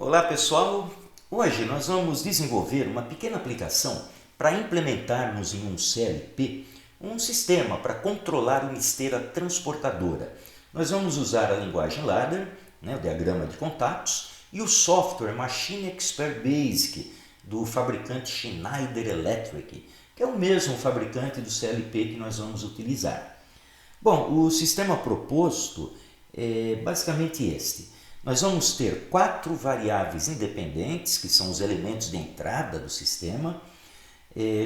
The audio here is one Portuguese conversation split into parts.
Olá pessoal, hoje nós vamos desenvolver uma pequena aplicação para implementarmos em um CLP um sistema para controlar uma esteira transportadora. Nós vamos usar a linguagem ladder, o diagrama de contatos, e o software Machine Expert Basic do fabricante Schneider Electric, que é o mesmo fabricante do CLP que nós vamos utilizar. Bom, o sistema proposto é basicamente este. Nós vamos ter 4 variáveis independentes, que são os elementos de entrada do sistema.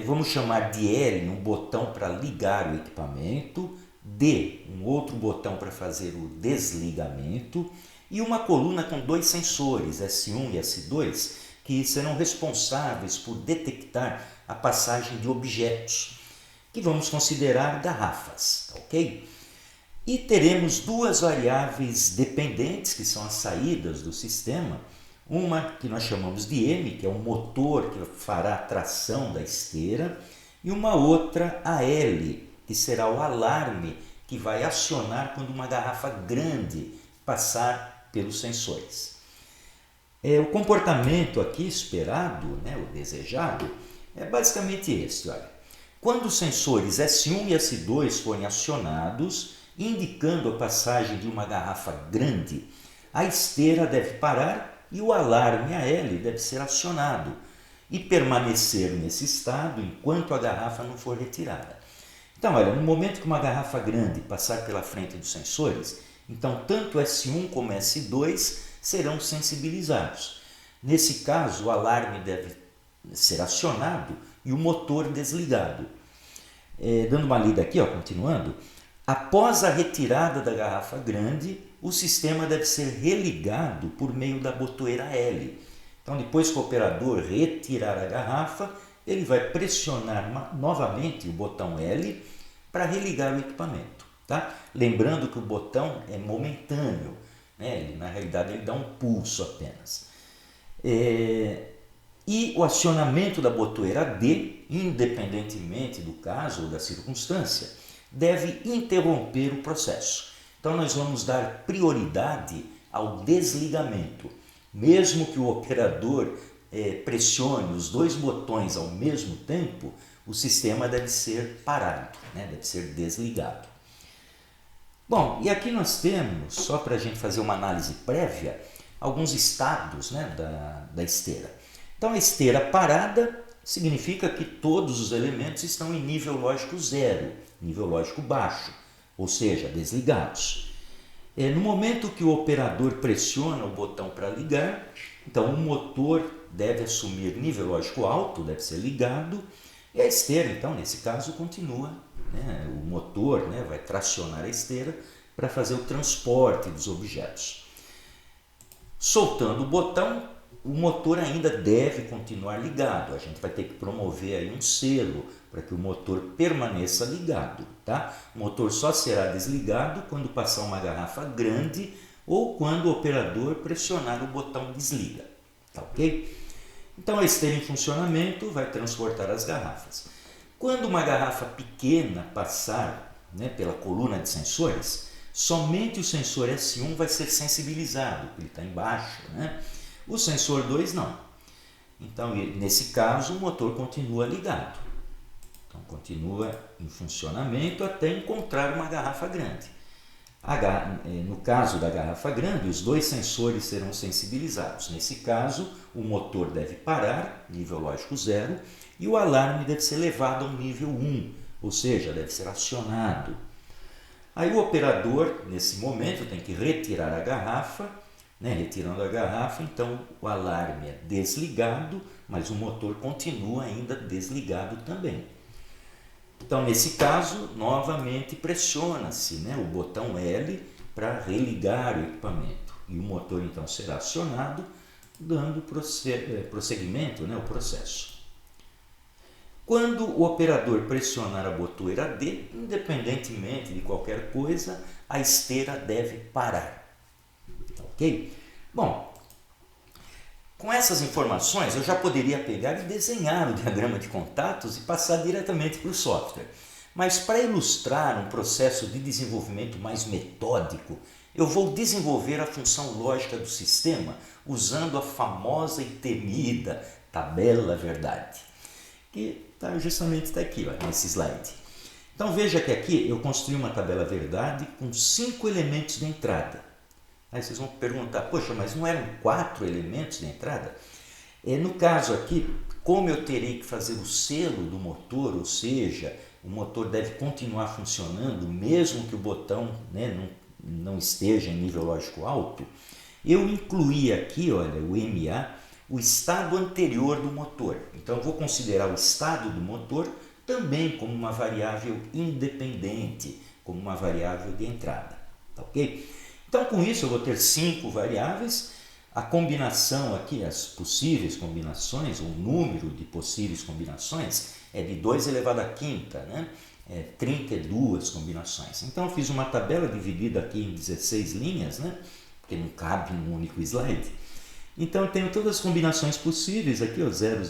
Vamos chamar de L um botão para ligar o equipamento, D um outro botão para fazer o desligamento e uma coluna com 2 sensores, S1 e S2, que serão responsáveis por detectar a passagem de objetos, que vamos considerar garrafas, ok? E teremos 2 variáveis dependentes, que são as saídas do sistema. Uma que nós chamamos de M, que é o motor que fará a tração da esteira, e uma outra, a L, que será o alarme que vai acionar quando uma garrafa grande passar pelos sensores. O comportamento aqui esperado, o desejado, é basicamente este. Olha. Quando os sensores S1 e S2 forem acionados, indicando a passagem de uma garrafa grande, a esteira deve parar e o alarme AL deve ser acionado e permanecer nesse estado enquanto a garrafa não for retirada. Então, olha, no momento que uma garrafa grande passar pela frente dos sensores, então tanto S1 como S2 serão sensibilizados. Nesse caso, o alarme deve ser acionado e o motor desligado. Dando uma lida aqui, continuando. Após a retirada da garrafa grande, o sistema deve ser religado por meio da botoeira L. Então, depois que o operador retirar a garrafa, ele vai pressionar novamente o botão L para religar o equipamento. Tá? Lembrando que o botão é momentâneo, na realidade ele dá um pulso apenas. E o acionamento da botoeira D, independentemente do caso ou da circunstância, deve interromper o processo. Então nós vamos dar prioridade ao desligamento. Mesmo que o operador pressione os 2 botões ao mesmo tempo, o sistema deve ser parado, deve ser desligado. Bom, e aqui nós temos, só para a gente fazer uma análise prévia, alguns estados da esteira. Então a esteira parada significa que todos os elementos estão em nível lógico 0, nível lógico baixo, ou seja, desligados. No momento que o operador pressiona o botão para ligar, então o motor deve assumir nível lógico alto, deve ser ligado, e a esteira, então, nesse caso, continua. O motor vai tracionar a esteira para fazer o transporte dos objetos. Soltando o botão, o motor ainda deve continuar ligado. A gente vai ter que promover aí um selo para que o motor permaneça ligado. Tá? O motor só será desligado quando passar uma garrafa grande ou quando o operador pressionar o botão desliga. Tá, ok? Então a esteira em funcionamento vai transportar as garrafas. Quando uma garrafa pequena passar pela coluna de sensores, somente o sensor S1 vai ser sensibilizado, ele está embaixo. O sensor 2 não. Então, nesse caso, o motor continua ligado. Então, continua em funcionamento até encontrar uma garrafa grande. No caso da garrafa grande, os 2 sensores serão sensibilizados. Nesse caso, o motor deve parar, nível lógico 0, e o alarme deve ser levado ao nível 1, ou seja, deve ser acionado. Aí o operador, nesse momento, tem que retirar a garrafa. Retirando a garrafa, então o alarme é desligado, mas o motor continua ainda desligado também. Então, nesse caso, novamente pressiona-se o botão L para religar o equipamento. E o motor, então, será acionado, dando prosseguimento ao processo. Quando o operador pressionar a botoeira D, independentemente de qualquer coisa, a esteira deve parar. Ok? Bom, com essas informações eu já poderia pegar e desenhar o diagrama de contatos e passar diretamente para o software. Mas para ilustrar um processo de desenvolvimento mais metódico, eu vou desenvolver a função lógica do sistema usando a famosa e temida tabela verdade, que está aqui, ó, nesse slide. Então veja que aqui eu construí uma tabela verdade com 5 elementos de entrada. Aí vocês vão perguntar, poxa, mas não eram 4 elementos de entrada? No caso aqui, como eu terei que fazer o selo do motor, ou seja, o motor deve continuar funcionando mesmo que o botão, né, não esteja em nível lógico alto, eu incluí aqui, olha, o MA, o estado anterior do motor. Então eu vou considerar o estado do motor também como uma variável independente, como uma variável de entrada, tá ok? Então com isso eu vou ter 5 variáveis, a combinação aqui, as possíveis combinações, o número de possíveis combinações é de 2 elevado à quinta, né? 32 combinações. Então eu fiz uma tabela dividida aqui em 16 linhas, né? Porque não cabe em um único slide. Então eu tenho todas as combinações possíveis aqui, ó, 0000,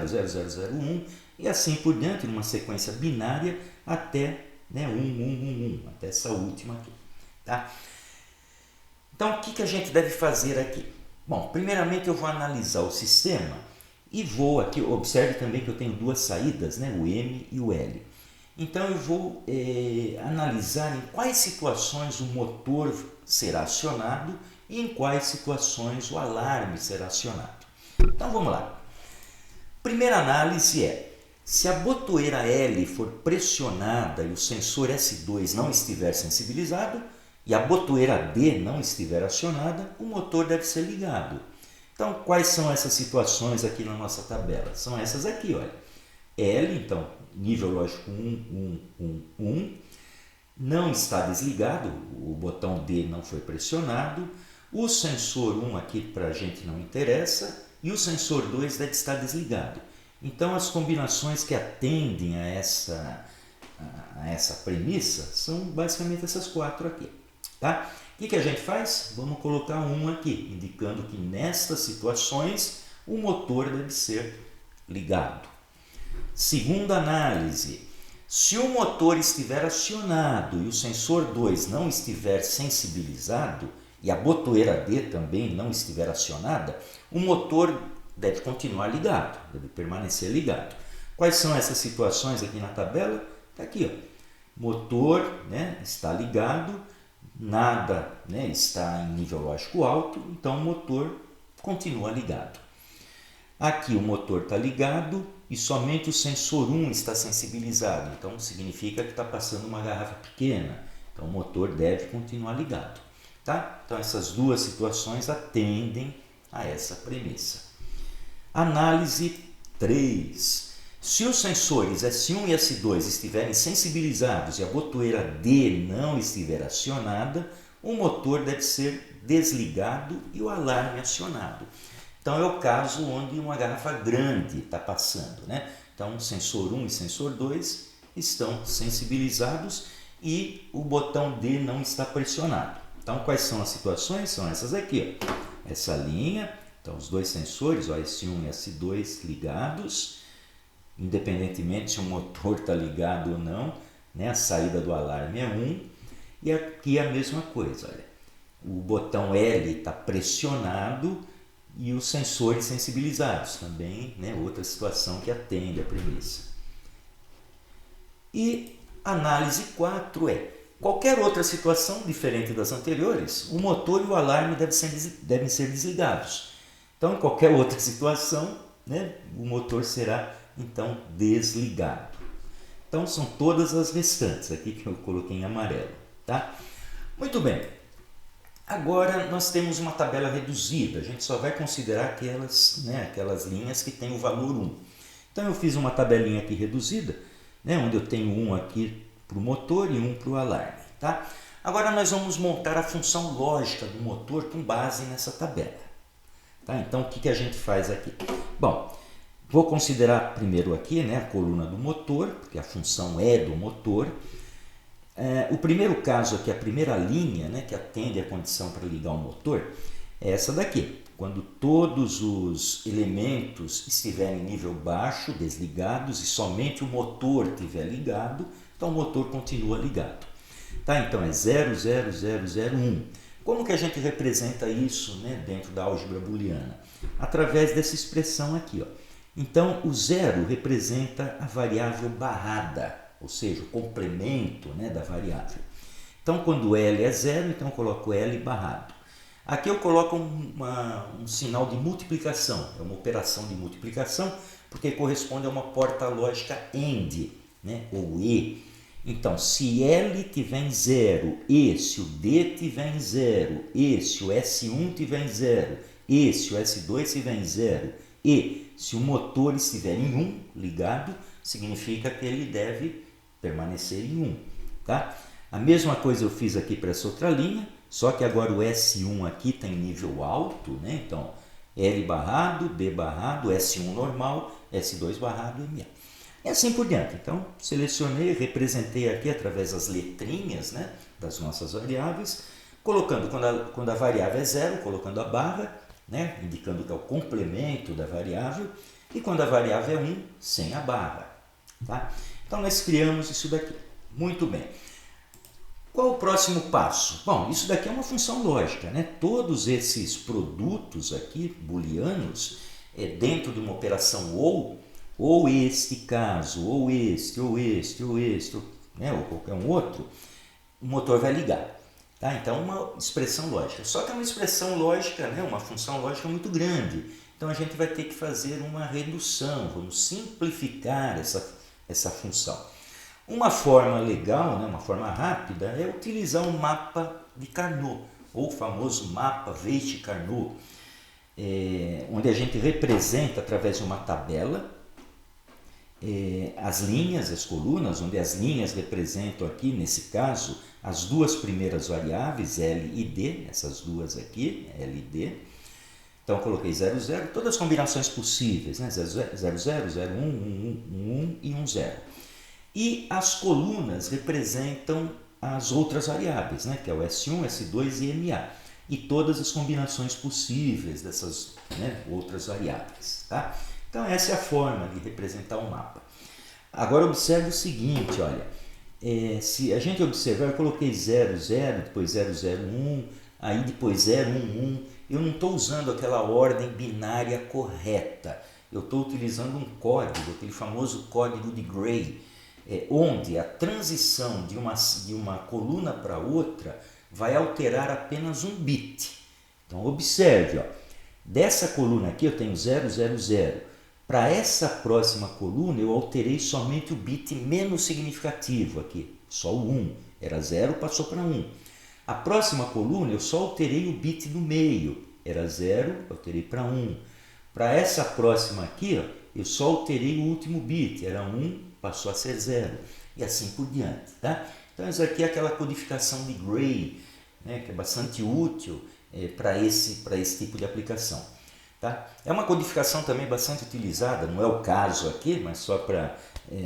0001 e assim por diante, numa sequência binária até, né, 1111, até essa última aqui, tá? Então o que a gente deve fazer aqui? Bom, primeiramente eu vou analisar o sistema e vou aqui, observe também que eu tenho 2 saídas, né, o M e o L. Então eu vou analisar em quais situações o motor será acionado e em quais situações o alarme será acionado. Então vamos lá. Primeira análise é, se a botoeira L for pressionada e o sensor S2 não estiver sensibilizado e a botoeira D não estiver acionada, o motor deve ser ligado. Então quais são essas situações aqui na nossa tabela? São essas aqui, olha. L, então, nível lógico 1, 1, 1, 1, não está desligado, o botão D não foi pressionado, o sensor 1 aqui para a gente não interessa e o sensor 2 deve estar desligado. Então as combinações que atendem a essa premissa são basicamente essas 4 aqui. Tá? O que a gente faz? Vamos colocar 1 aqui, indicando que nestas situações o motor deve ser ligado. Segunda análise, se o motor estiver acionado e o sensor 2 não estiver sensibilizado e a botoeira D também não estiver acionada, o motor deve continuar ligado, deve permanecer ligado. Quais são essas situações aqui na tabela? Está aqui, ó. Motor, né, está ligado, nada, né, está em nível lógico alto, então o motor continua ligado. Aqui o motor está ligado e somente o sensor 1 está sensibilizado, então significa que está passando uma garrafa pequena, então o motor deve continuar ligado. Tá? Então essas 2 situações atendem a essa premissa. Análise 3. Se os sensores S1 e S2 estiverem sensibilizados e a botoeira D não estiver acionada, o motor deve ser desligado e o alarme acionado. Então é o caso onde uma garrafa grande está passando, né? Então sensor 1 e sensor 2 estão sensibilizados e o botão D não está pressionado. Então quais são as situações? São essas aqui, ó. Essa linha, então os 2 sensores, ó, S1 e S2 ligados, independentemente se o motor está ligado ou não, né? A saída do alarme é 1 e aqui a mesma coisa, olha. O botão L está pressionado e os sensores sensibilizados, também, né, outra situação que atende a premissa. E análise 4 é, qualquer outra situação diferente das anteriores, o motor e o alarme devem ser desligados. Então, em qualquer outra situação, né, o motor será, então, desligado. Então, são todas as restantes aqui que eu coloquei em amarelo. Tá? Muito bem. Agora nós temos uma tabela reduzida, a gente só vai considerar aquelas linhas que têm o valor 1. Então eu fiz uma tabelinha aqui reduzida, né, onde eu tenho 1 aqui para o motor e 1 para o alarme. Tá? Agora nós vamos montar a função lógica do motor com base nessa tabela. Tá? Então o que a gente faz aqui? Bom, vou considerar primeiro aqui, né, a coluna do motor, porque a função é do motor. O primeiro caso aqui, a primeira linha, né, que atende a condição para ligar o motor, é essa daqui. Quando todos os elementos estiverem em nível baixo, desligados, e somente o motor estiver ligado, então o motor continua ligado. Tá? Então é 00001. Como que a gente representa isso, né, dentro da álgebra booleana? Através dessa expressão aqui, ó. Então o zero representa a variável barrada, ou seja, o complemento, né, da variável. Então quando L é zero, então eu coloco L barrado. Aqui eu coloco um sinal de multiplicação, é uma operação de multiplicação, porque corresponde a uma porta lógica AND, né, ou E. Então, se L tiver em 0, e se o D tiver em 0, e se o S1 tiver em 0, e se o S2 estiver em 0, e se o motor estiver em 1 ligado, significa que ele deve permanecer em 1. Tá? A mesma coisa eu fiz aqui para essa outra linha, só que agora o S1 aqui tem nível alto, né? Então L barrado, B barrado, S1 normal, S2 barrado, MA. E assim por diante. Então, selecionei, representei aqui através das letrinhas, né, das nossas variáveis, colocando, quando a variável é zero, colocando a barra, né, indicando que é o complemento da variável, e quando a variável é 1, sem a barra. Tá? Então, nós criamos isso daqui. Muito bem. Qual o próximo passo? Bom, isso daqui é uma função lógica, né? Todos esses produtos aqui, booleanos, dentro de uma operação ou este caso, ou este, ou este, ou este, né, ou qualquer um outro, o motor vai ligar. Tá? Então, uma expressão lógica. Só que é uma expressão lógica, né, uma função lógica muito grande. Então, a gente vai ter que fazer uma redução, vamos simplificar essa função. Uma forma legal, né, uma forma rápida, é utilizar um mapa de Carnot, ou o famoso mapa Veitch-Carnot, onde a gente representa através de uma tabela as linhas, as colunas, onde as linhas representam aqui, nesse caso, as duas primeiras variáveis, L e D, essas duas aqui, L e D. Então, eu coloquei 0, 0, todas as combinações possíveis, né? 0, 0, 0, 0, 1, 1 e 1, 0. E as colunas representam as outras variáveis, né? Que é o S1, S2 e MA. E todas as combinações possíveis dessas, né, outras variáveis. Tá? Então, essa é a forma de representar o mapa. Agora, observe o seguinte, olha. Se a gente observar, eu coloquei 0, 0, depois 0, 0, 1, aí depois 0, 1, 1. Eu não estou usando aquela ordem binária correta. Eu estou utilizando um código, aquele famoso código de Gray, onde a transição de uma coluna para outra vai alterar apenas um bit. Então, observe, ó, dessa coluna aqui eu tenho 0, 0, 0. Para essa próxima coluna eu alterei somente o bit menos significativo aqui, só o 1. Era 0, passou para 1. A próxima coluna eu só alterei o bit do meio, era 0, alterei para 1. Para essa próxima aqui, ó, eu só alterei o último bit, era 1, passou a ser 0, e assim por diante. Tá? Então, isso aqui é aquela codificação de Gray, né, que é bastante útil para esse tipo de aplicação. Tá? É uma codificação também bastante utilizada, não é o caso aqui, mas só para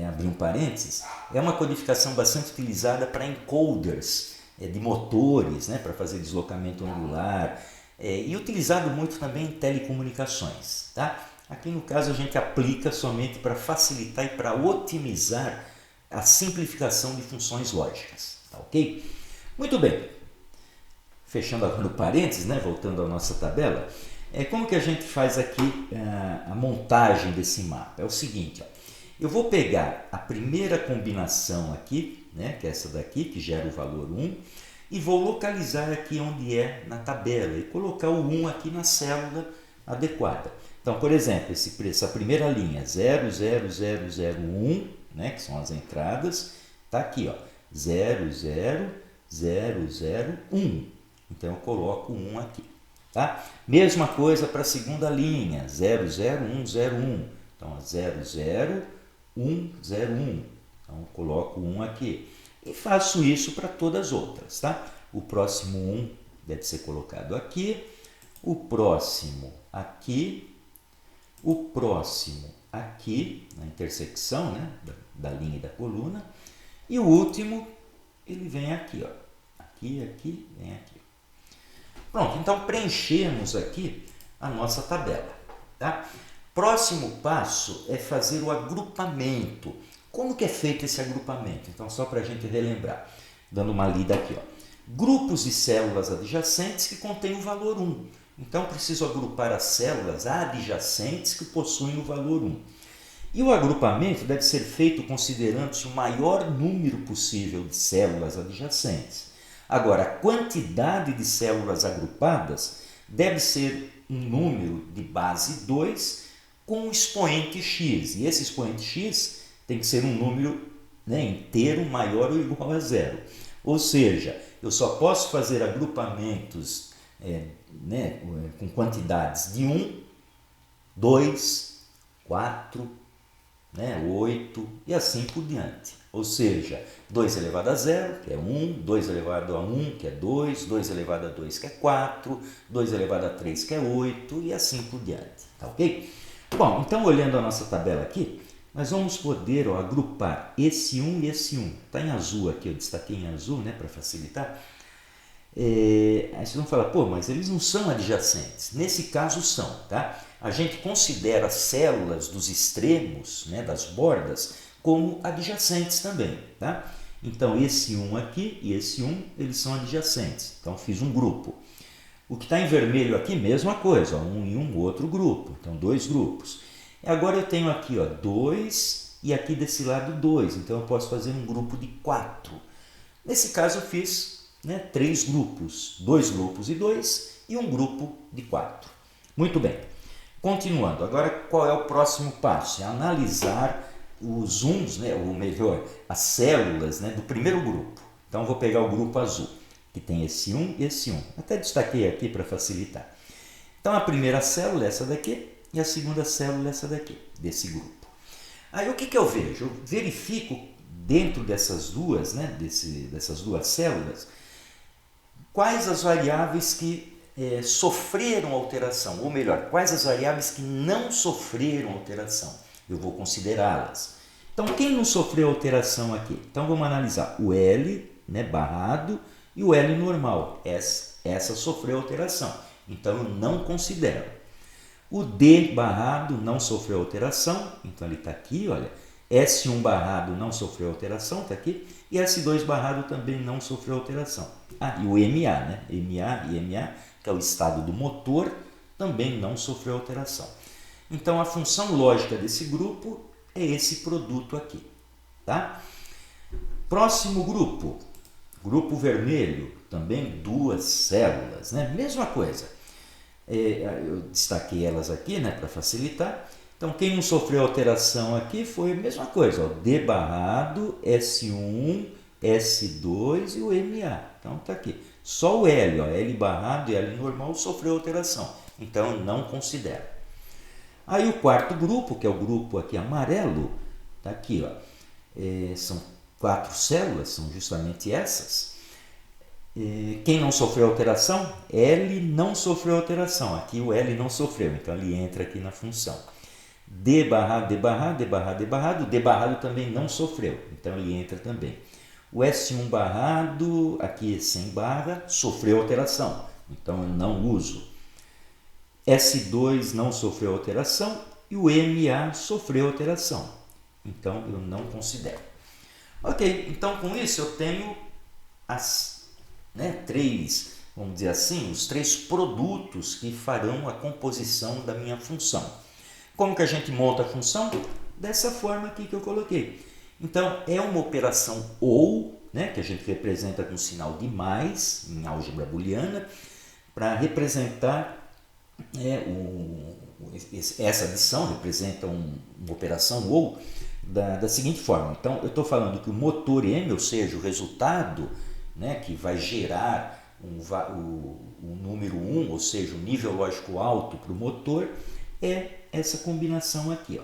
abrir um parênteses, é uma codificação bastante utilizada para encoders de motores, né, para fazer deslocamento angular, e utilizado muito também em telecomunicações. Tá? Aqui no caso a gente aplica somente para facilitar e para otimizar a simplificação de funções lógicas. Tá, ok? Muito bem. Fechando agora o parênteses, né, voltando à nossa tabela, como que a gente faz aqui a montagem desse mapa? É o seguinte, ó, eu vou pegar a primeira combinação aqui, né, que é essa daqui, que gera o valor 1, e vou localizar aqui onde é na tabela e colocar o 1 aqui na célula adequada. Então, por exemplo, essa primeira linha, 0, 0, 0, 0, 1, né, que são as entradas, está aqui, ó, 0, 0, 0, 0, 1. Então, eu coloco 1 aqui. Tá? Mesma coisa para a segunda linha, 0, 0, 1, 0, 1. Então, 0, 0, 1, 0, 1. Então, eu coloco 1 aqui. E faço isso para todas as outras. Tá? O próximo 1 deve ser colocado aqui. O próximo aqui. O próximo aqui, na intersecção, né, da linha e da coluna. E o último, ele vem aqui. Ó. Aqui, aqui, vem aqui. Pronto, então preenchemos aqui a nossa tabela. Tá? Próximo passo é fazer o agrupamento. Como que é feito esse agrupamento? Então, só para a gente relembrar, dando uma lida aqui, ó. Grupos de células adjacentes que contêm o valor 1. Então, preciso agrupar as células adjacentes que possuem o valor 1. E o agrupamento deve ser feito considerando-se o maior número possível de células adjacentes. Agora, a quantidade de células agrupadas deve ser um número de base 2 com um expoente x. E esse expoente x tem que ser um número, né, inteiro maior ou igual a zero. Ou seja, eu só posso fazer agrupamentos com quantidades de 1, 2, 4, 8 e assim por diante. Ou seja, 2 elevado a 0, que é 1, 2 elevado a 1, que é 2, 2 elevado a 2, que é 4, 2 elevado a 3, que é 8 e assim por diante. Tá ok? Bom, então olhando a nossa tabela aqui, nós vamos poder agrupar esse 1 e esse 1. Está em azul aqui, eu destaquei em azul, né, para facilitar. Aí vocês vão falar, pô, mas eles não são adjacentes. Nesse caso são, tá? A gente considera células dos extremos, né, das bordas, como adjacentes também, tá? Então, esse 1 aqui e esse 1, eles são adjacentes. Então, fiz um grupo. O que está em vermelho aqui, mesma coisa, ó, um e um, outro grupo. Então, 2 grupos. E agora eu tenho aqui 2 e aqui desse lado 2. Então, eu posso fazer um grupo de 4. Nesse caso, eu fiz 3 grupos, 2 grupos de 2 e um grupo de 4. Muito bem. Continuando, agora qual é o próximo passo? É analisar os uns, ou melhor, as células do primeiro grupo. Então, vou pegar o grupo azul, que tem esse 1 e esse 1. Até destaquei aqui para facilitar. Então, a primeira célula é essa daqui e a segunda célula é essa daqui, desse grupo. Aí, o que eu vejo? Eu verifico dentro dessas duas, dessas duas células, quais as variáveis que sofreram alteração, ou melhor, quais as variáveis que não sofreram alteração. Eu vou considerá-las. Então, quem não sofreu alteração aqui? Então, vamos analisar o L barrado e o L normal. Essa sofreu alteração, então eu não considero. O D barrado não sofreu alteração, então ele está aqui, olha. S1 barrado não sofreu alteração, está aqui. E S2 barrado também não sofreu alteração. E o MA, MA e MA, que é o estado do motor, também não sofreu alteração. Então, a função lógica desse grupo é esse produto aqui. Tá? Próximo grupo, grupo vermelho, também 2 células, mesma coisa. Eu destaquei elas aqui para facilitar. Então, quem não sofreu alteração aqui foi a mesma coisa, D barrado, S1, S2 e o MA. Então, está aqui. Só o L, L barrado e L normal sofreu alteração. Então, eu não considero. Aí, o quarto grupo, que é o grupo aqui amarelo, está aqui. São 4 células, são justamente essas. Quem não sofreu alteração? L não sofreu alteração. Aqui o L não sofreu, então ele entra aqui na função. D barrado, D barrado, D barrado, D barrado. D barrado também não sofreu, então ele entra também. O S1 barrado, aqui sem barra, sofreu alteração, então eu não uso. S2 não sofreu alteração e o MA sofreu alteração, então eu não considero. Ok, então com isso eu tenho as 3, vamos dizer assim, os 3 produtos que farão a composição da minha função. Como que a gente monta a função? Dessa forma aqui que eu coloquei. Então, é uma operação OU, que a gente representa com o sinal de mais, em álgebra booleana, para representar essa adição, representa uma operação OU da seguinte forma. Então, eu estou falando que o motor M, ou seja, o resultado que vai gerar o número 1, ou seja, o nível lógico alto para o motor, é essa combinação aqui,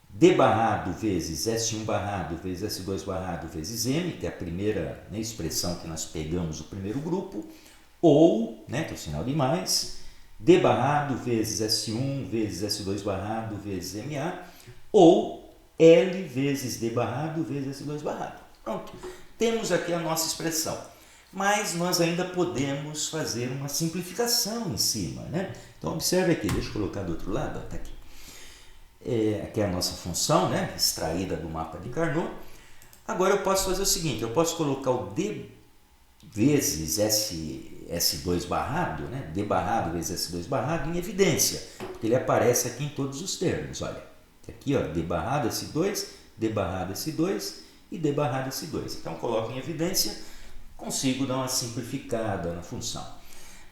D barrado vezes S1 barrado vezes S2 barrado vezes M, que é a primeira expressão que nós pegamos do primeiro grupo, ou, que é o sinal de mais, D barrado vezes S1 vezes S2 barrado vezes MA, ou L vezes D barrado vezes S2 barrado. Pronto, temos aqui a nossa expressão. Mas nós ainda podemos fazer uma simplificação em cima, Então, observe aqui, deixa eu colocar do outro lado, está aqui. que é a nossa função, né, extraída do mapa de Carnot. Agora eu posso fazer o seguinte, eu posso colocar o D vezes S2 barrado, né, D barrado vezes S2 barrado em evidência, porque ele aparece aqui em todos os termos, olha. Aqui, ó, D barrado S2, D barrado S2 e D barrado S2. Então, coloco em evidência, consigo dar uma simplificada na função.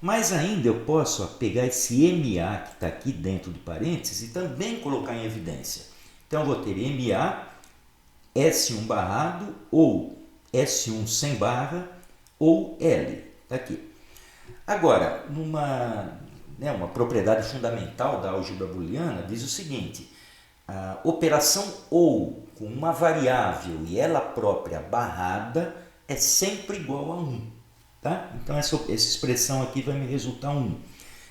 Mas ainda eu posso, ó, pegar esse MA que está aqui dentro de parênteses e também colocar em evidência. Então, eu vou ter MA, S1 barrado, ou S1 sem barra, ou L. Está aqui. Agora, uma propriedade fundamental da álgebra booleana diz o seguinte: a operação ou com uma variável e ela própria barrada é sempre igual a 1. Tá? Então, essa expressão aqui vai me resultar 1.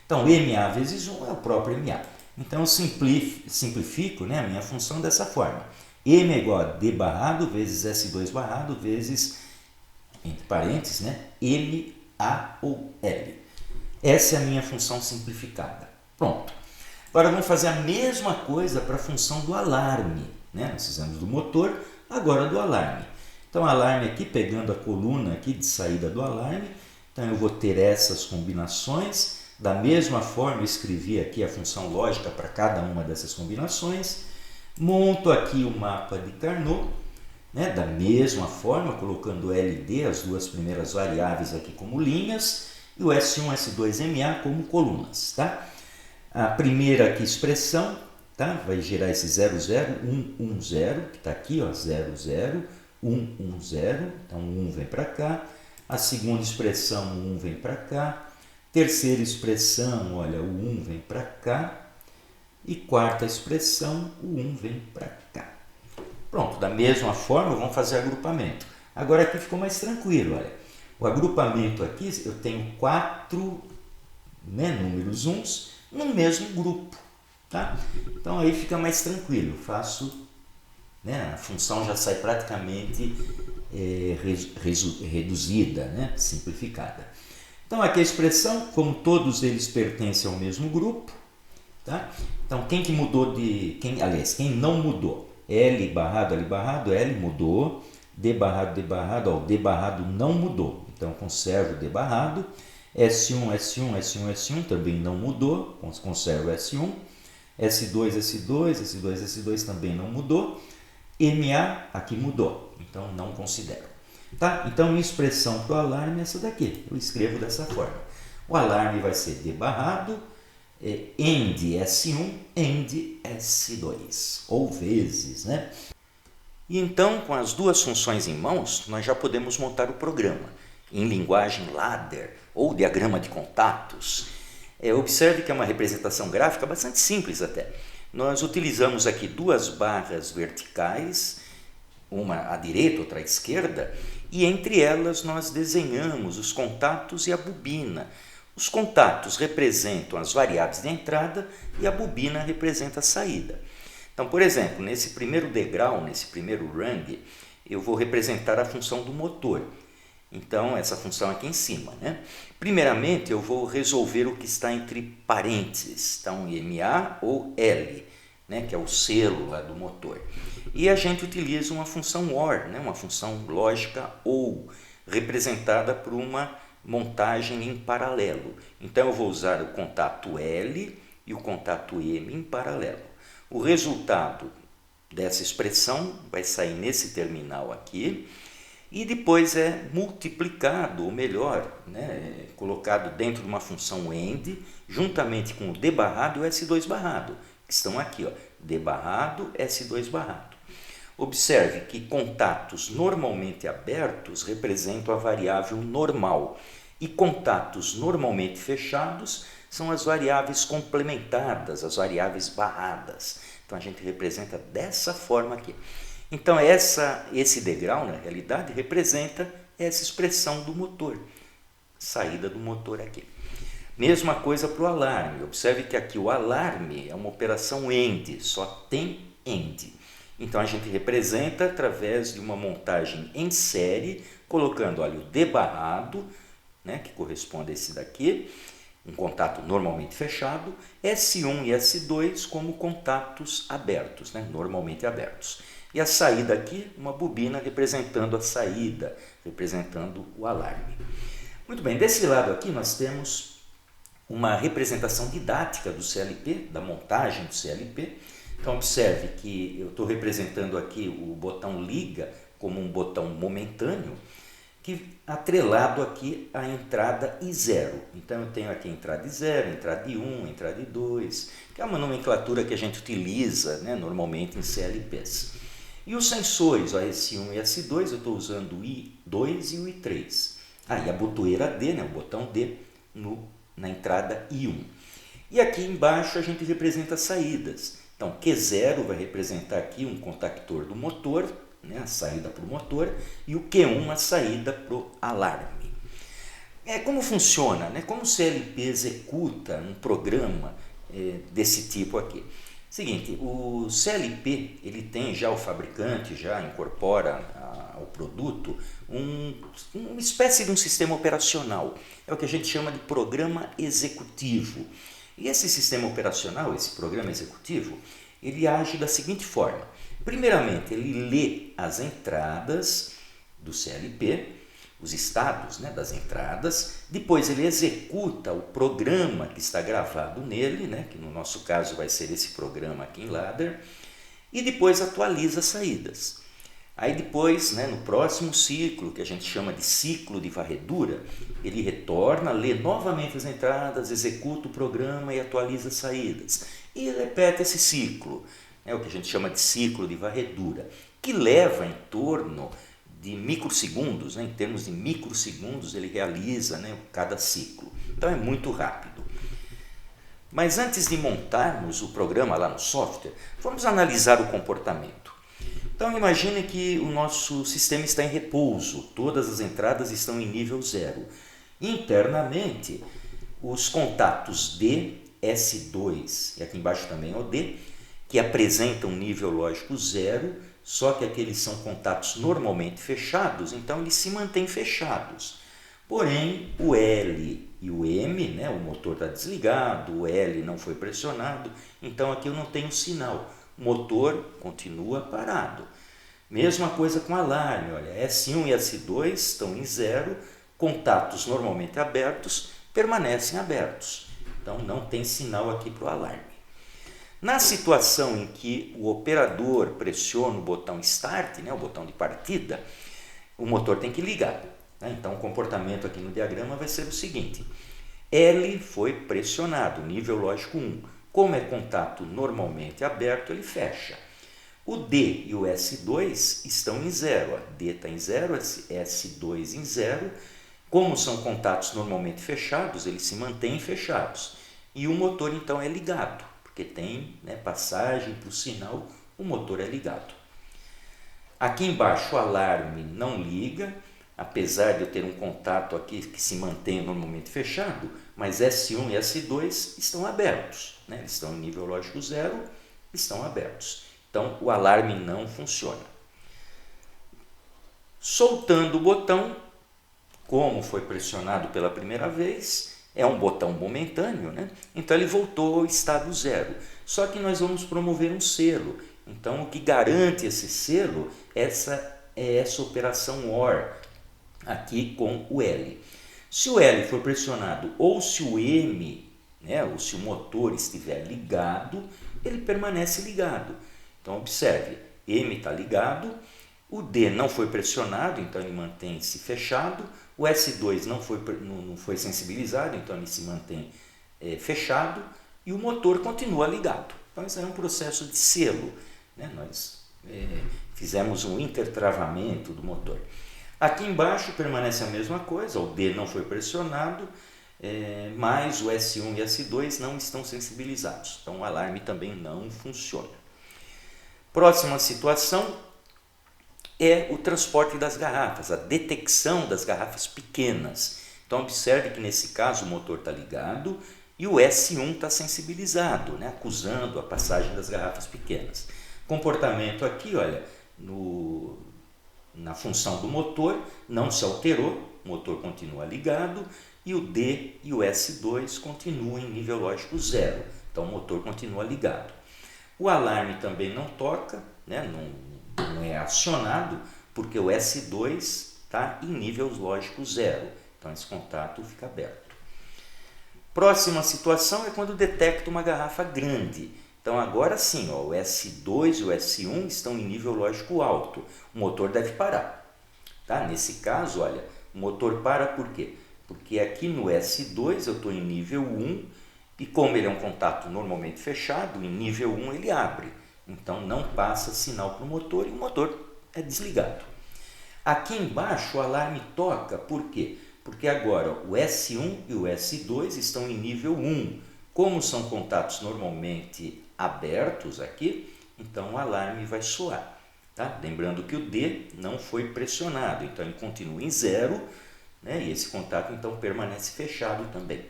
Então, MA vezes 1 é o próprio MA. Então, eu simplifico, né, a minha função dessa forma. M é igual a D barrado vezes S2 barrado vezes, entre parênteses, né, MA ou L. Essa é a minha função simplificada. Pronto. Agora vamos fazer a mesma coisa para a função do alarme, né? Nós fizemos do motor, agora do alarme. Então, alarme aqui, pegando a coluna aqui de saída do alarme, então eu vou ter essas combinações. Da mesma forma, eu escrevi aqui a função lógica para cada uma dessas combinações. Monto aqui o mapa de Carnot, né? Da mesma forma, colocando LD, as duas primeiras variáveis aqui como linhas, e o S1, S2, MA como colunas, tá? A primeira aqui expressão, tá? Vai gerar esse 0, 0, 1, 1, 0, que está aqui, ó, 0, 0, 1, 1, 0. Então, 1 vem para cá. A segunda expressão, o 1 vem para cá. Terceira expressão, olha, o 1 vem para cá. E quarta expressão, o 1 vem para cá. Pronto, da mesma forma, vamos fazer agrupamento. Agora aqui ficou mais tranquilo, olha. O agrupamento aqui, eu tenho 4, né, números uns no mesmo grupo, tá? Então aí fica mais tranquilo, faço, né, a função já sai praticamente reduzida, né, simplificada. Então aqui a expressão, como todos eles pertencem ao mesmo grupo, tá? Então quem não mudou? L barrado, L mudou, D barrado, ó, D barrado não mudou, então conservo D barrado. S1, S1, S1, S1 também não mudou, conservo S1. S2, S2, S2, S2 também não mudou. MA aqui mudou, então não considero. Tá? Então, minha expressão para o alarme é essa daqui, eu escrevo dessa forma. O alarme vai ser D barrado, end S1, end S2, ou vezes, né? E então, com as duas funções em mãos, nós já podemos montar o programa em linguagem ladder ou diagrama de contatos. Observe que é uma representação gráfica bastante simples até. Nós utilizamos aqui duas barras verticais, uma à direita, outra à esquerda, e entre elas nós desenhamos os contatos e a bobina. Os contatos representam as variáveis de entrada e a bobina representa a saída. Então, por exemplo, nesse primeiro degrau, nesse primeiro rung, eu vou representar a função do motor. Então, essa função aqui em cima, né? Primeiramente, eu vou resolver o que está entre parênteses, então MA ou L, né? Que é o selo lá do motor. E a gente utiliza uma função OR, né? Uma função lógica OU, representada por uma montagem em paralelo. Então, eu vou usar o contato L e o contato M em paralelo. O resultado dessa expressão vai sair nesse terminal aqui, e depois é multiplicado, ou melhor, né, colocado dentro de uma função end, juntamente com o D barrado e o S2 barrado, que estão aqui, ó, D barrado, S2 barrado. Observe que contatos normalmente abertos representam a variável normal, e contatos normalmente fechados são as variáveis complementadas, as variáveis barradas. Então, a gente representa dessa forma aqui. Então, esse degrau, na realidade, representa essa expressão do motor, saída do motor aqui. Mesma coisa para o alarme. Observe que aqui o alarme é uma operação end, só tem end. Então, a gente representa através de uma montagem em série, colocando, olha, o D barrado, né, que corresponde a esse daqui, um contato normalmente fechado, S1 e S2 como contatos abertos, né? Normalmente abertos. E a saída aqui, uma bobina representando a saída, representando o alarme. Muito bem, desse lado aqui nós temos uma representação didática do CLP, da montagem do CLP. Então observe que eu estou representando aqui o botão liga como um botão momentâneo, que atrelado aqui à entrada I0. Então eu tenho aqui a entrada I0, entrada I1, entrada I2, que é uma nomenclatura que a gente utiliza, né, normalmente em CLPs. E os sensores, ó, S1 e S2, eu estou usando o I2 e o I3. E a botoeira D, né, o botão D, na entrada I1. E aqui embaixo a gente representa as saídas. Então Q0 vai representar aqui um contactor do motor, né, a saída para o motor, e o Q1 a saída para o alarme. Como funciona? Né? Como o CLP executa um programa desse tipo aqui? Seguinte, o CLP, ele tem já, o fabricante já incorpora ao produto uma espécie de um sistema operacional. É o que a gente chama de programa executivo. E esse sistema operacional, esse programa executivo, ele age da seguinte forma. Primeiramente, ele lê as entradas do CLP, os estados, né, das entradas, depois ele executa o programa que está gravado nele, né, que no nosso caso vai ser esse programa aqui em ladder, e depois atualiza as saídas. Aí depois, né, no próximo ciclo, que a gente chama de ciclo de varredura, ele retorna, lê novamente as entradas, executa o programa e atualiza as saídas. E repete esse ciclo, o que a gente chama de ciclo de varredura, que leva em torno de microsegundos, né? Em termos de microsegundos ele realiza, né, cada ciclo. Então é muito rápido. Mas antes de montarmos o programa lá no software, vamos analisar o comportamento. Então imagine que o nosso sistema está em repouso, todas as entradas estão em nível 0. Internamente, os contatos D, S2 e aqui embaixo também é o D, que apresentam nível lógico 0, só que aqueles são contatos normalmente fechados, então eles se mantêm fechados. Porém, o L e o M, né, o motor está desligado, o L não foi pressionado, então aqui eu não tenho sinal. O motor continua parado. Mesma coisa com alarme, olha, S1 e S2 estão em 0, contatos normalmente abertos permanecem abertos. Então não tem sinal aqui para o alarme. Na situação em que o operador pressiona o botão Start, né, o botão de partida, o motor tem que ligar. Né? Então o comportamento aqui no diagrama vai ser o seguinte. L foi pressionado, nível lógico 1. Como é contato normalmente aberto, ele fecha. O D e o S2 estão em 0. D está em 0, S2 em 0. Como são contatos normalmente fechados, eles se mantêm fechados. E o motor então é ligado, porque tem, né, passagem para o sinal, o motor é ligado. Aqui embaixo o alarme não liga, apesar de eu ter um contato aqui que se mantém normalmente fechado, mas S1 e S2 estão abertos, né? Eles estão em nível lógico 0, estão abertos. Então o alarme não funciona. Soltando o botão, como foi pressionado pela primeira vez, é um botão momentâneo, né? Então ele voltou ao estado 0. Só que nós vamos promover um selo. Então o que garante esse selo é essa operação OR, aqui com o L. Se o L for pressionado ou se o M, né, ou se o motor estiver ligado, ele permanece ligado. Então observe, M está ligado, o D não foi pressionado, então ele mantém-se fechado, o S2 não foi sensibilizado, então ele se mantém fechado, e o motor continua ligado. Então esse é um processo de selo, né? Nós fizemos um intertravamento do motor. Aqui embaixo permanece a mesma coisa, o D não foi pressionado, mas o S1 e S2 não estão sensibilizados, então o alarme também não funciona. Próxima situação é o transporte das garrafas, a detecção das garrafas pequenas. Então observe que nesse caso o motor está ligado e o S1 está sensibilizado, né, acusando a passagem das garrafas pequenas. Comportamento aqui, olha, na função do motor não se alterou, o motor continua ligado e o D e o S2 continuam em nível lógico 0, então o motor continua ligado. O alarme também não toca, né? não é acionado, porque o S2 está em nível lógico 0, então esse contato fica aberto. Próxima situação é quando detecta uma garrafa grande. Então agora sim, ó, o S2 e o S1 estão em nível lógico alto, o motor deve parar. Tá? Nesse caso, olha, o motor para por quê? Porque aqui no S2 eu estou em nível 1 e como ele é um contato normalmente fechado, em nível 1 ele abre. Então não passa sinal para o motor e o motor é desligado. Aqui embaixo o alarme toca, por quê? Porque agora o S1 e o S2 estão em nível 1. Como são contatos normalmente abertos aqui, então o alarme vai soar. Tá? Lembrando que o D não foi pressionado, então ele continua em 0, né? E esse contato então permanece fechado também.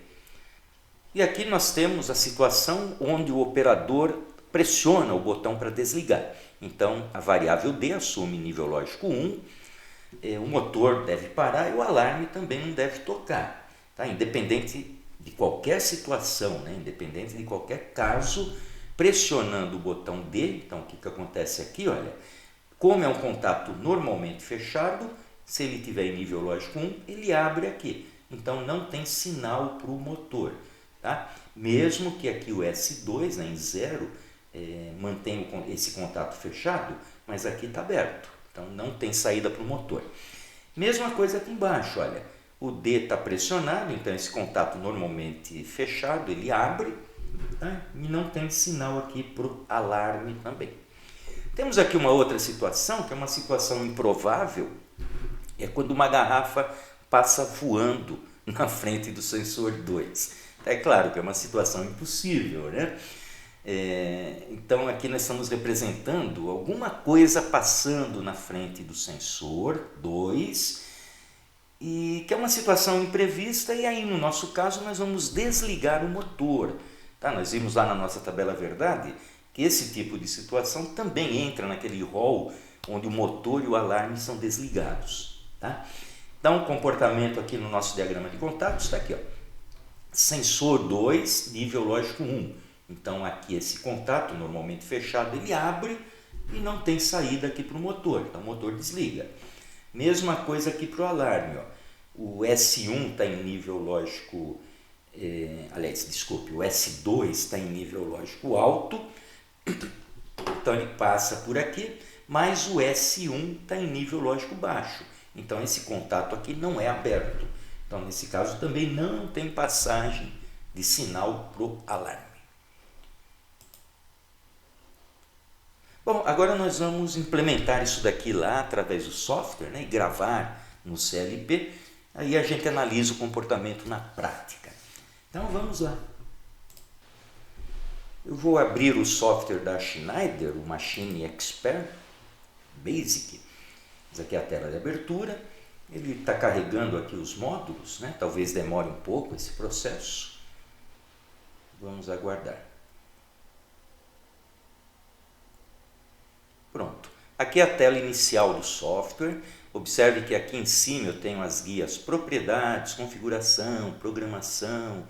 E aqui nós temos a situação onde o operador pressiona o botão para desligar. Então a variável D assume nível lógico 1, o motor deve parar e o alarme também não deve tocar. Tá? Independente de qualquer situação, né? Independente de qualquer caso, pressionando o botão D, então o que acontece aqui? Olha, como é um contato normalmente fechado, se ele tiver em nível lógico 1, ele abre aqui. Então não tem sinal para o motor. Tá? Mesmo que aqui o S2, né, em 0, mantenha esse contato fechado, mas aqui está aberto. Então não tem saída para o motor. Mesma coisa aqui embaixo, olha. O D está pressionado, então esse contato normalmente fechado, ele abre, tá? E não tem sinal aqui para o alarme também. Temos aqui uma outra situação, que é uma situação improvável, é quando uma garrafa passa voando na frente do sensor 2. É claro que é uma situação impossível, né? Então aqui nós estamos representando alguma coisa passando na frente do sensor 2, e que é uma situação imprevista, e aí no nosso caso nós vamos desligar o motor. Tá? Nós vimos lá na nossa tabela verdade que esse tipo de situação também entra naquele rol onde o motor e o alarme são desligados. Tá? Então o comportamento aqui no nosso diagrama de contatos está aqui, ó. Sensor 2, nível lógico 1. Então aqui esse contato normalmente fechado, ele abre e não tem saída aqui para o motor, então o motor desliga. Mesma coisa aqui para o alarme, ó. O S1 está em nível lógico, o S2 está em nível lógico alto, então ele passa por aqui, mas o S1 está em nível lógico baixo, então esse contato aqui não é aberto. Então nesse caso também não tem passagem de sinal para o alarme. Bom, agora nós vamos implementar isso daqui lá através do software, né, e gravar no CLP, aí a gente analisa o comportamento na prática. Então vamos lá. Eu vou abrir o software da Schneider, o Machine Expert Basic. Essa aqui é a tela de abertura. Ele está carregando aqui os módulos, né? Talvez demore um pouco esse processo. Vamos aguardar. Pronto. Aqui é a tela inicial do software. Observe que aqui em cima eu tenho as guias propriedades, configuração, programação.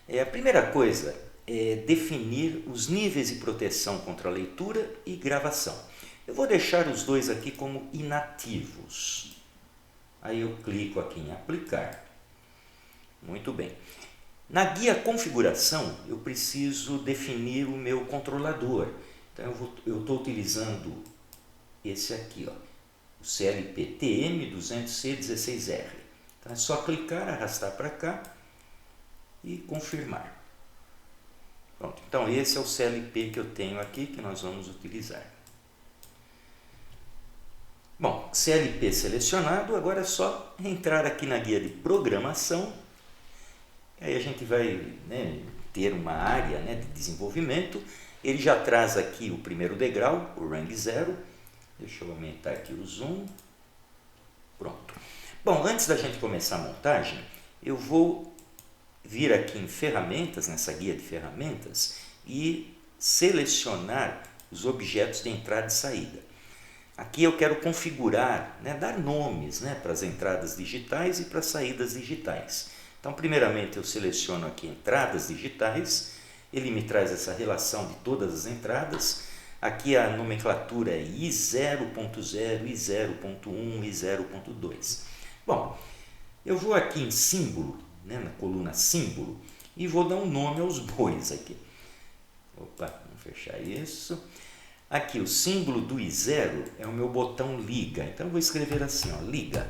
A primeira coisa é definir os níveis de proteção contra leitura e gravação. Eu vou deixar os dois aqui como inativos. Aí eu clico aqui em aplicar. Muito bem. Na guia configuração eu preciso definir o meu controlador. Então eu estou utilizando esse aqui, ó, o CLP TM200C16R. Então é só clicar, arrastar para cá e confirmar. Pronto, então esse é o CLP que eu tenho aqui, que nós vamos utilizar. Bom, CLP selecionado, agora é só entrar aqui na guia de programação. Aí a gente vai, né, ter uma área, né, de desenvolvimento. Ele já traz aqui o primeiro degrau, o Range 0. Deixa eu aumentar aqui o zoom. Pronto. Bom, antes da gente começar a montagem, eu vou vir aqui em ferramentas, nessa guia de ferramentas, e selecionar os objetos de entrada e saída. Aqui eu quero configurar, né, dar nomes, né, para as entradas digitais e para as saídas digitais. Então, primeiramente eu seleciono aqui entradas digitais, ele me traz essa relação de todas as entradas. Aqui a nomenclatura é I0.0, I0.1, I0.2. Bom, eu vou aqui em símbolo, né, na coluna símbolo, e vou dar um nome aos bois aqui. Opa, vamos fechar isso. Aqui o símbolo do I0 é o meu botão liga, então eu vou escrever assim, ó, liga.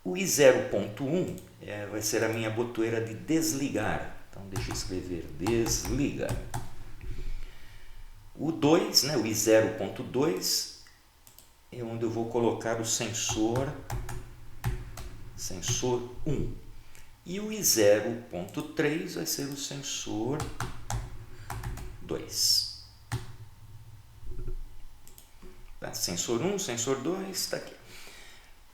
O I0.1 vai ser a minha botoeira de desligar, então deixa eu escrever desliga. O 2, né, o I0.2, é onde eu vou colocar o sensor 1. E o I0.3 vai ser o sensor 2. Tá? Sensor 1, sensor 2, está aqui.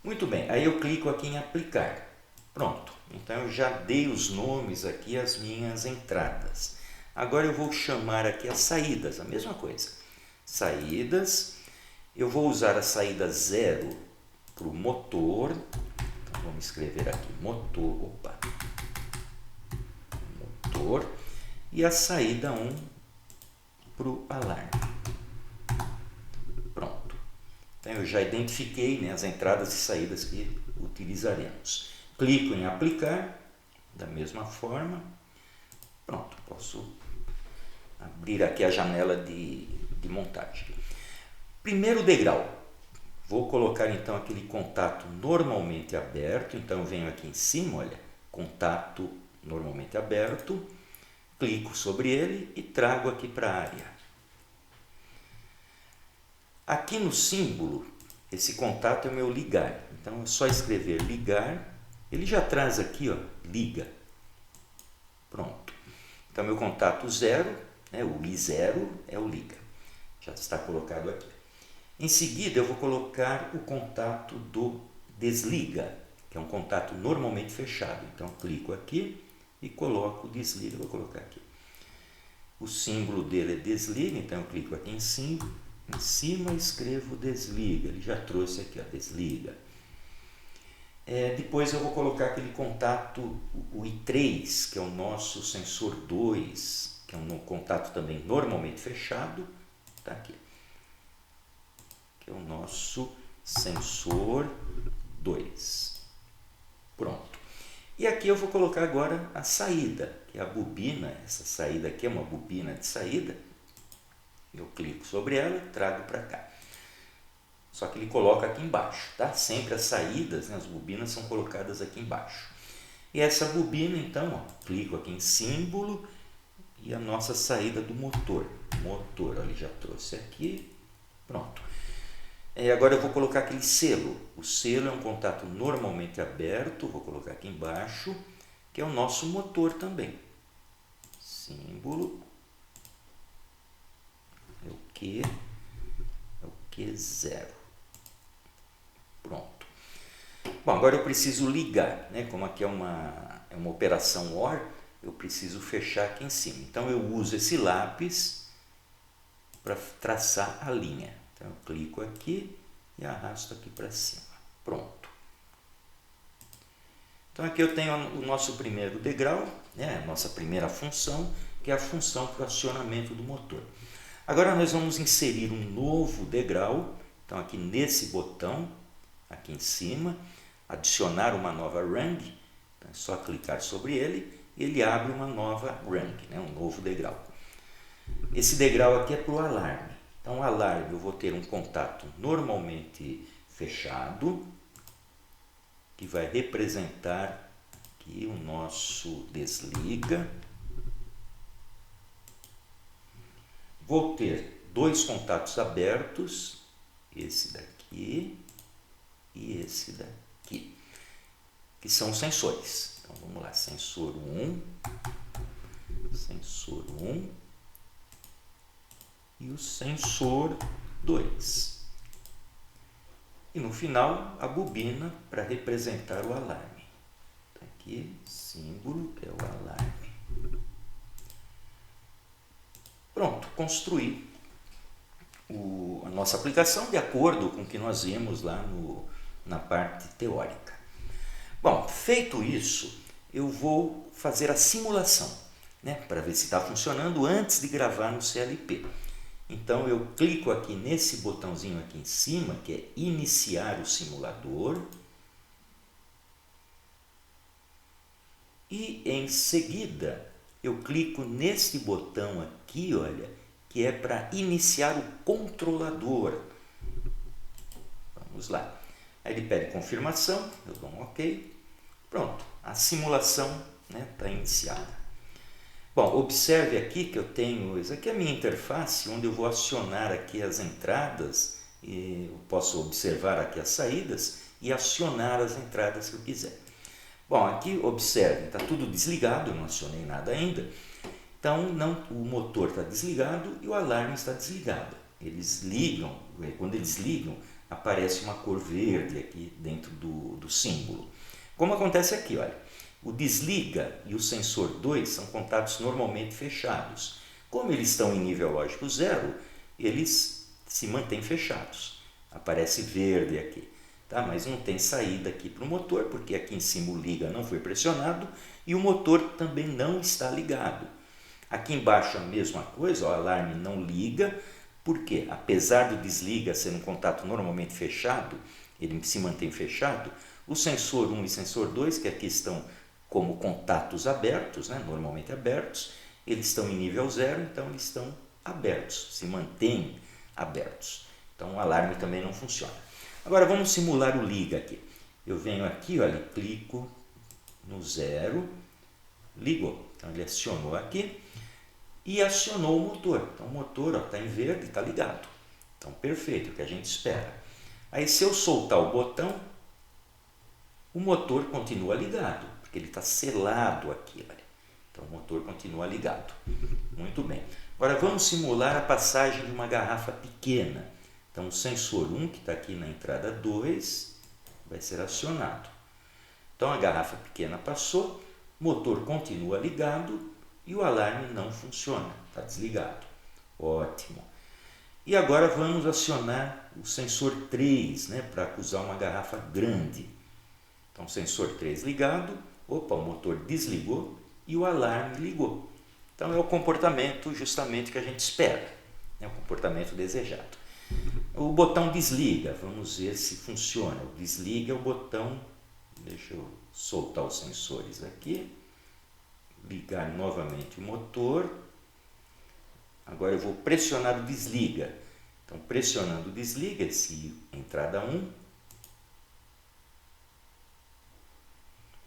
Muito bem, aí eu clico aqui em aplicar. Pronto, então eu já dei os nomes aqui às minhas entradas. Agora eu vou chamar aqui as saídas, a mesma coisa. Saídas, eu vou usar a saída 0 para o motor. Então vamos escrever aqui motor, motor, e a saída 1 para o alarme. Pronto. Então eu já identifiquei, né, as entradas e saídas que utilizaremos. Clico em aplicar, da mesma forma. Pronto, posso abrir aqui a janela de montagem. Primeiro degrau, vou colocar então aquele contato normalmente aberto, então eu venho aqui em cima, olha, contato normalmente aberto, clico sobre ele e trago aqui para a área. Aqui no símbolo, esse contato é o meu ligar, então é só escrever ligar, ele já traz aqui, ó, liga. Pronto. Então, meu contato 0, né, o I0 é o liga. Já está colocado aqui. Em seguida, eu vou colocar o contato do desliga, que é um contato normalmente fechado. Então, clico aqui e coloco o desliga. Vou colocar aqui. O símbolo dele é desliga, então eu clico aqui em cima e escrevo desliga. Ele já trouxe aqui, ó, desliga. Depois eu vou colocar aquele contato, o I3, que é o nosso sensor 2, que é um contato também normalmente fechado, tá aqui, que é o nosso sensor 2. Pronto. E aqui eu vou colocar agora a saída, que é a bobina, essa saída aqui é uma bobina de saída, eu clico sobre ela e trago para cá. Só que ele coloca aqui embaixo, tá? Sempre as saídas, né, as bobinas são colocadas aqui embaixo. E essa bobina, então, ó, clico aqui em símbolo e a nossa saída do motor. Motor, olha, ele já trouxe aqui, pronto. Agora eu vou colocar aquele selo. O selo é um contato normalmente aberto, vou colocar aqui embaixo, que é o nosso motor também. Símbolo, é o Q, é o Q0. Pronto. Bom, agora eu preciso ligar, né? Como aqui é uma operação OR, eu preciso fechar aqui em cima. Então eu uso esse lápis para traçar a linha. Então eu clico aqui e arrasto aqui para cima. Pronto. Então aqui eu tenho o nosso primeiro degrau, né? A nossa primeira função, que é a função para o acionamento do motor. Agora nós vamos inserir um novo degrau. Então aqui nesse botão, aqui em cima, adicionar uma nova rung, então é só clicar sobre ele e ele abre uma nova rung, né, um novo degrau. Esse degrau aqui é para o alarme. Então, o alarme eu vou ter um contato normalmente fechado, que vai representar aqui o nosso desliga. Vou ter dois contatos abertos, esse daqui e esse daqui, que são sensores. Então vamos lá, sensor 1 e o sensor 2. E no final a bobina para representar o alarme. Então, aqui, símbolo, que é o alarme. Pronto, construí a nossa aplicação de acordo com o que nós vimos lá na parte teórica. Bom, feito isso, eu vou fazer a simulação, né, para ver se está funcionando antes de gravar no CLP. Então eu clico aqui nesse botãozinho aqui em cima, que é iniciar o simulador. E em seguida eu clico nesse botão aqui, olha, que é para iniciar o controlador. Vamos lá. Aí ele pede confirmação, eu dou um OK. Pronto, a simulação está iniciada. Bom, observe aqui que eu tenho, isso aqui é a minha interface, onde eu vou acionar aqui as entradas, e eu posso observar aqui as saídas e acionar as entradas que eu quiser. Bom, aqui observe, está tudo desligado, eu não acionei nada ainda, então o motor está desligado e o alarme está desligado. Eles ligam, quando eles ligam, aparece uma cor verde aqui dentro do símbolo. Como acontece aqui, olha. O desliga e o sensor 2 são contatos normalmente fechados. Como eles estão em nível lógico 0, eles se mantêm fechados. Aparece verde aqui, tá? Mas não tem saída aqui para o motor, porque aqui em cima o liga não foi pressionado e o motor também não está ligado. Aqui embaixo a mesma coisa, o alarme não liga, porque apesar do desliga ser um contato normalmente fechado, ele se mantém fechado, o sensor 1 e sensor 2, que aqui estão como contatos abertos, né, normalmente abertos, eles estão em nível 0, então eles estão abertos, se mantêm abertos. Então o alarme também não funciona. Agora vamos simular o liga aqui. Eu venho aqui, olha, clico no 0, ligou. Então ele acionou aqui e acionou o motor. Então o motor está em verde, está ligado. Então perfeito, é o que a gente espera. Aí se eu soltar o botão, o motor continua ligado, porque ele está selado aqui, olha. Então o motor continua ligado. Muito bem. Agora vamos simular a passagem de uma garrafa pequena. Então o sensor 1, que está aqui na entrada 2, vai ser acionado. Então a garrafa pequena passou, o motor continua ligado e o alarme não funciona, está desligado. Ótimo. E agora vamos acionar o sensor 3, né, para acusar uma garrafa grande. Então sensor 3 ligado, opa, o motor desligou e o alarme ligou. Então é o comportamento justamente que a gente espera, é o comportamento desejado. O botão desliga, vamos ver se funciona. O desliga é o botão, deixa eu soltar os sensores aqui, ligar novamente o motor. Agora eu vou pressionar o desliga. Então pressionando o desliga, esse entrada 1.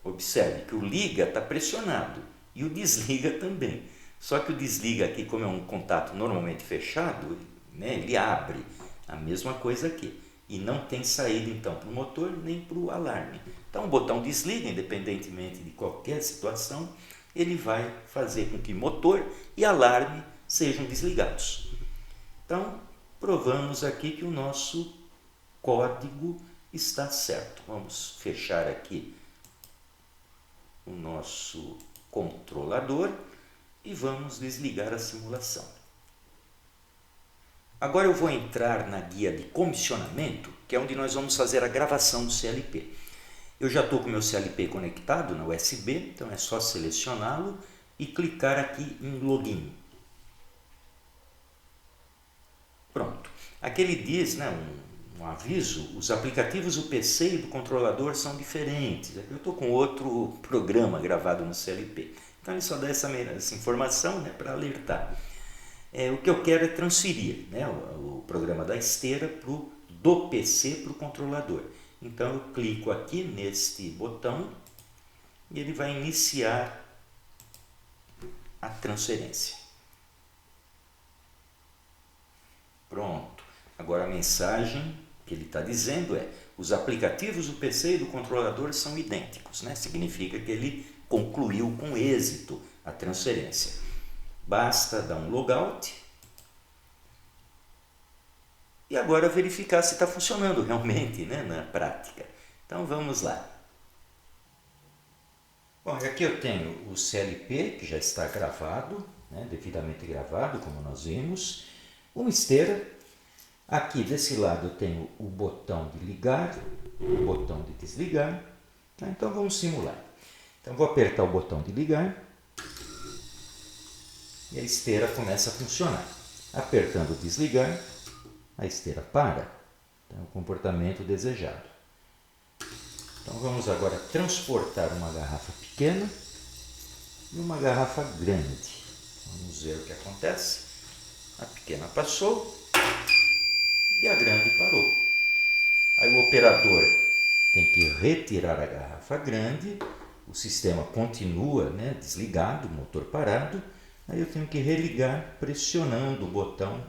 Observe que o liga está pressionado e o desliga também. Só que o desliga aqui, como é um contato normalmente fechado, né, ele abre. A mesma coisa aqui. E não tem saída então para o motor nem para o alarme. Então o botão desliga, independentemente de qualquer situação, ele vai fazer com que motor e alarme sejam desligados. Então provamos aqui que o nosso código está certo. Vamos fechar aqui o nosso controlador e vamos desligar a simulação. Agora eu vou entrar na guia de comissionamento, que é onde nós vamos fazer a gravação do CLP. Eu já estou com o meu CLP conectado na USB, então é só selecioná-lo e clicar aqui em login. Pronto. Aqui ele diz, né, um aviso, os aplicativos do PC e do controlador são diferentes. Eu estou com outro programa gravado no CLP. Então ele só dá essa informação, né, para alertar. O que eu quero é transferir, né, o programa da esteira do PC para o controlador. Então eu clico aqui neste botão e ele vai iniciar a transferência. Pronto. Agora a mensagem que ele está dizendo é: os aplicativos do PC e do controlador são idênticos, né? Significa que ele concluiu com êxito a transferência. Basta dar um logout e agora verificar se está funcionando realmente, né, na prática. Então vamos lá. Bom, aqui eu tenho o CLP que já está gravado, né, devidamente gravado, como nós vimos, uma esteira. Aqui desse lado eu tenho o botão de ligar, o botão de desligar Tá? Então vamos simular. Então vou apertar o botão de ligar e a esteira começa a funcionar. Apertando o desligar, a esteira para. Então, é o comportamento desejado. Então vamos agora transportar uma garrafa pequena e uma garrafa grande. Vamos ver o que acontece. A pequena passou e a grande parou. Aí o operador tem que retirar a garrafa grande, o sistema continua, né, desligado, o motor parado. Aí eu tenho que religar pressionando o botão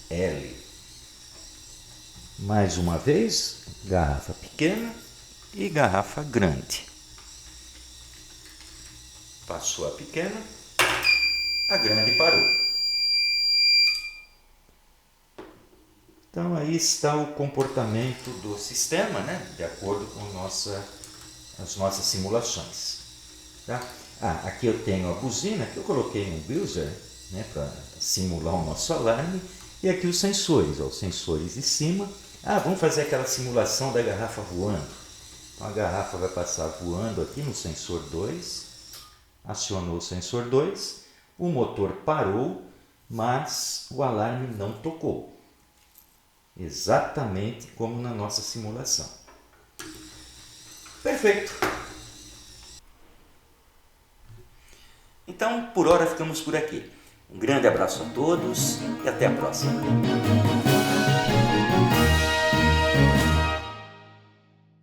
L. Mais uma vez, garrafa pequena e garrafa grande. Passou a pequena, a grande parou. Então aí está o comportamento do sistema, né? De acordo com as nossas simulações. Tá? Aqui eu tenho a buzina que eu coloquei no Builder, né, para simular o nosso alarme. E aqui os sensores de cima. Vamos fazer aquela simulação da garrafa voando. Então a garrafa vai passar voando aqui no sensor 2. Acionou o sensor 2. O motor parou, mas o alarme não tocou. Exatamente como na nossa simulação. Perfeito! Então, por hora ficamos por aqui. Um grande abraço a todos e até a próxima.